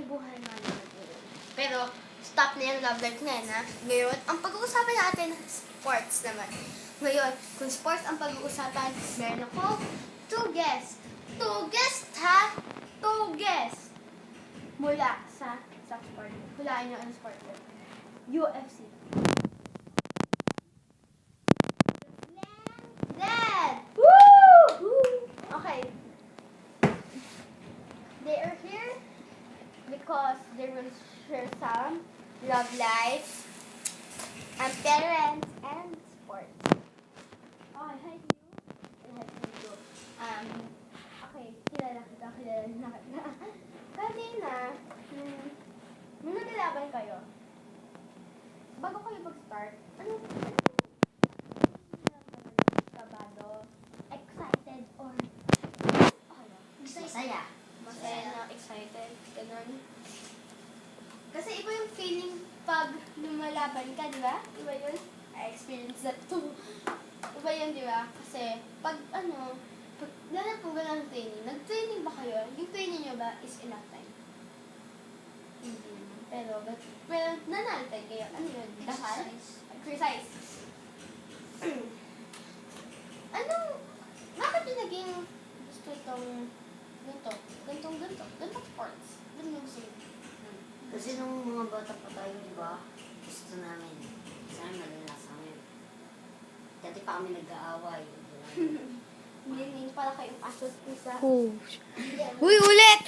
buhay nga naman yun. Pero, stop na yung love life na yan, ha? Ngayon, ang pag-uusapan natin, sports naman. Ngayon, kung sports ang pag-uusapan, meron ako 2 guests. 2 guests, ha? 2 guests. Mula sa sport. Hulaan nyo ang sport ko. UFC. Dad! Woo! Okay. They are here because they will share some love life, and parents, and sports. Oh, hi to you. And hi to you. Okay, kilala kita. Kanina, nung naglalaban kayo, bago kayo mag-start, ano kabado, excited, or Masaya. masaya na, excited, ganun. Kasi iba yung feeling pag lumalaban ka, di ba? Iba yun. I experienced that too. Iba yun, di ba? Kasi pag lahat po ba ng training? Nag-training ba kayo? Yung training nyo ba is enough time? Hindi naman. Pero nanalitay kayo. Ano yun? Dakal? Exercise. Bakit yung naging gusto itong ganitong sports? Ganun yung gusto mo? Kasi nung mga bata pa tayo, di ba? Gusto namin. Sana malala sa amin. Dati pa kami nag-aaway. Hindi pala kayong asot sa... Uy, ulit!